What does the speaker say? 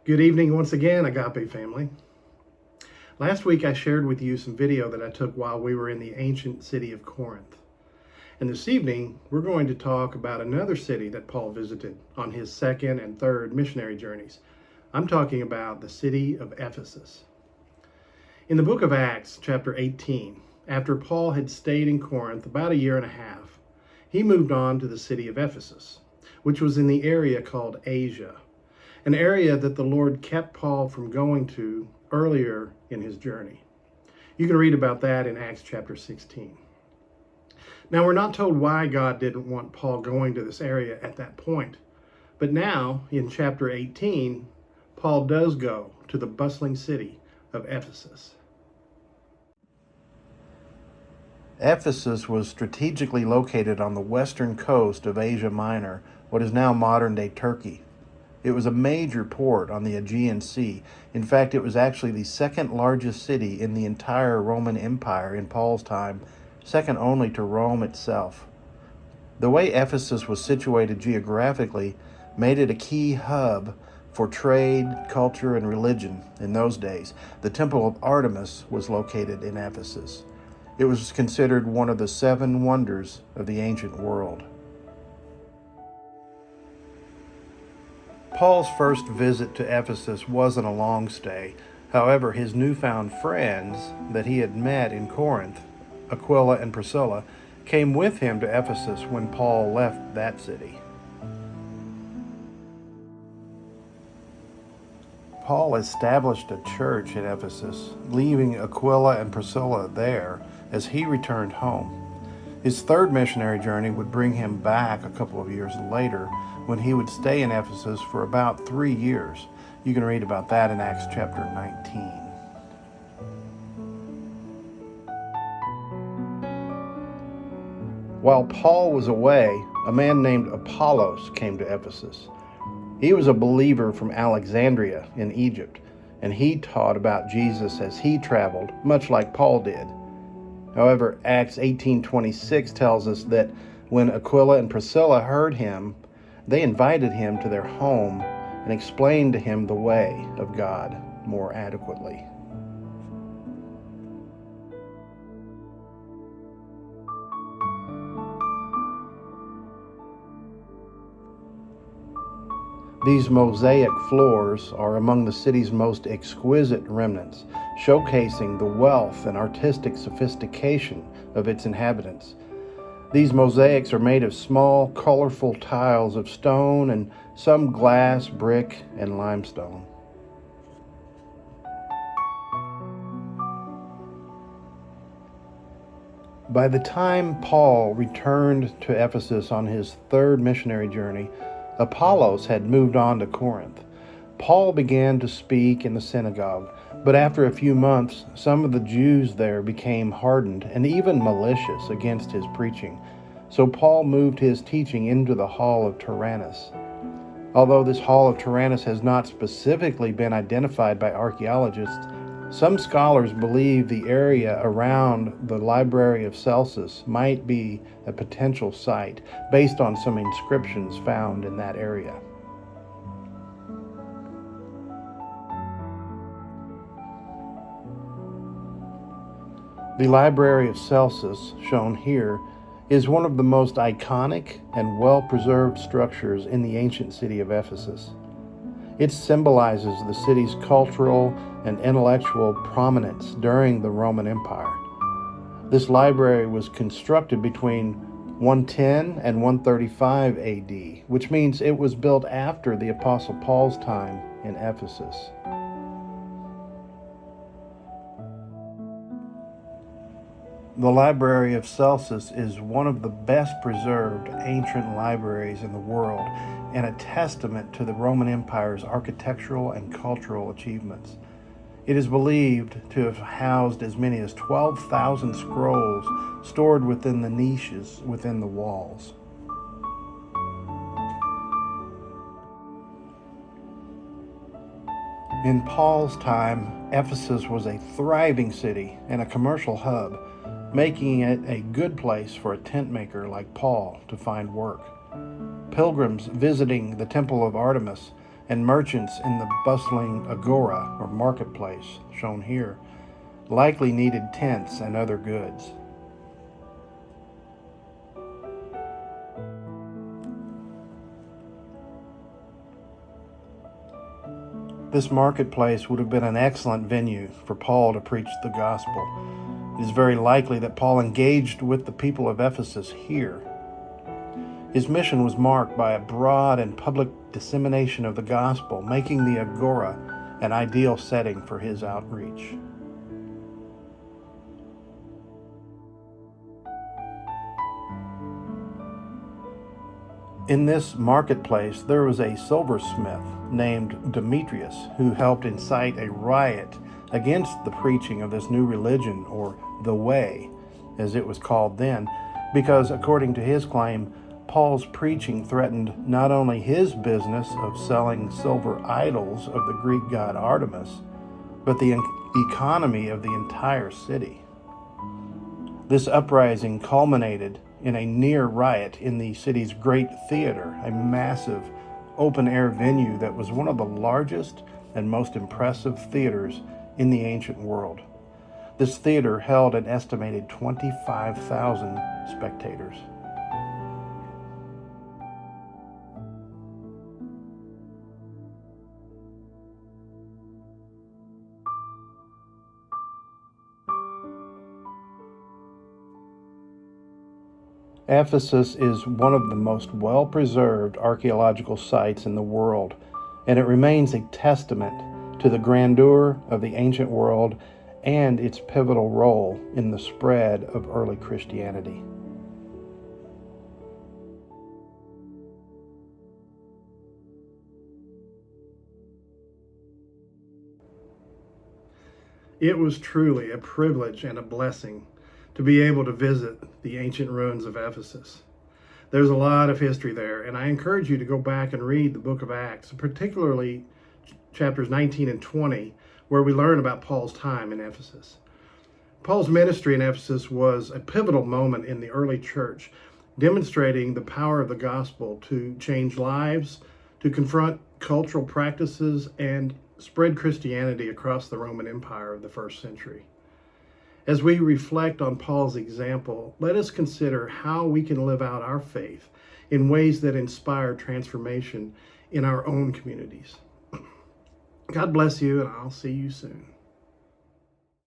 Good evening once again, Agape family. Last week I shared with you some video that I took while we were in the ancient city of Corinth. And this evening we're going to talk about another city that Paul visited on his second and third missionary journeys. I'm talking about the city of Ephesus. In the book of Acts, chapter 18, after Paul had stayed in Corinth about a year and a half, he moved on to the city of Ephesus, which was in the area called Asia, an area that the Lord kept Paul from going to earlier in his journey. You can read about that in Acts chapter 16. Now, we're not told why God didn't want Paul going to this area at that point, but now, in chapter 18, Paul does go to the bustling city of Ephesus. Ephesus was strategically located on the western coast of Asia Minor, what is now modern-day Turkey. It was a major port on the Aegean Sea. In fact, it was actually the second largest city in the entire Roman Empire in Paul's time, second only to Rome itself. The way Ephesus was situated geographically made it a key hub for trade, culture, and religion in those days. The Temple of Artemis was located in Ephesus. It was considered one of the 7 wonders of the ancient world. Paul's first visit to Ephesus wasn't a long stay. However, his newfound friends that he had met in Corinth, Aquila and Priscilla, came with him to Ephesus when Paul left that city. Paul established a church in Ephesus, leaving Aquila and Priscilla there as he returned home. His third missionary journey would bring him back a couple of years later, when he would stay in Ephesus for about 3 years. You can read about that in Acts chapter 19. While Paul was away, a man named Apollos came to Ephesus. He was a believer from Alexandria in Egypt, and he taught about Jesus as he traveled, much like Paul did. However, Acts 18:26 tells us that when Aquila and Priscilla heard him, they invited him to their home and explained to him the way of God more adequately. These mosaic floors are among the city's most exquisite remnants, showcasing the wealth and artistic sophistication of its inhabitants. These mosaics are made of small, colorful tiles of stone and some glass, brick, and limestone. By the time Paul returned to Ephesus on his third missionary journey, Apollos had moved on to Corinth. Paul began to speak in the synagogue, but after a few months, some of the Jews there became hardened and even malicious against his preaching. So Paul moved his teaching into the Hall of Tyrannus. Although this Hall of Tyrannus has not specifically been identified by archaeologists, some scholars believe the area around the Library of Celsus might be a potential site based on some inscriptions found in that area. The Library of Celsus, shown here, is one of the most iconic and well-preserved structures in the ancient city of Ephesus. It symbolizes the city's cultural and intellectual prominence during the Roman Empire. This library was constructed between 110 and 135 AD, which means it was built after the Apostle Paul's time in Ephesus. The Library of Celsus is one of the best preserved ancient libraries in the world and a testament to the Roman Empire's architectural and cultural achievements. It is believed to have housed as many as 12,000 scrolls stored within the niches within the walls. In Paul's time, Ephesus was a thriving city and a commercial hub, making it a good place for a tent maker like Paul to find work. Pilgrims visiting the Temple of Artemis and merchants in the bustling agora or marketplace, shown here, likely needed tents and other goods. This marketplace would have been an excellent venue for Paul to preach the gospel. It is very likely that Paul engaged with the people of Ephesus here. His mission was marked by a broad and public dissemination of the gospel, making the agora an ideal setting for his outreach. In this marketplace, there was a silversmith named Demetrius who helped incite a riot against the preaching of this new religion, or the Way, as it was called then, because, according to his claim, Paul's preaching threatened not only his business of selling silver idols of the Greek god Artemis, but the economy of the entire city. This uprising culminated in a near riot in the city's great theater, a massive open-air venue that was one of the largest and most impressive theaters in the ancient world. This theater held an estimated 25,000 spectators. Ephesus is one of the most well-preserved archaeological sites in the world, and it remains a testament to the grandeur of the ancient world and its pivotal role in the spread of early Christianity. It was truly a privilege and a blessing to be able to visit the ancient ruins of Ephesus. There's a lot of history there, and I encourage you to go back and read the book of Acts, particularly chapters 19 and 20, where we learn about Paul's time in Ephesus. Paul's ministry in Ephesus was a pivotal moment in the early church, demonstrating the power of the gospel to change lives, to confront cultural practices, and spread Christianity across the Roman Empire of the first century. As we reflect on Paul's example, let us consider how we can live out our faith in ways that inspire transformation in our own communities. God bless you, and I'll see you soon.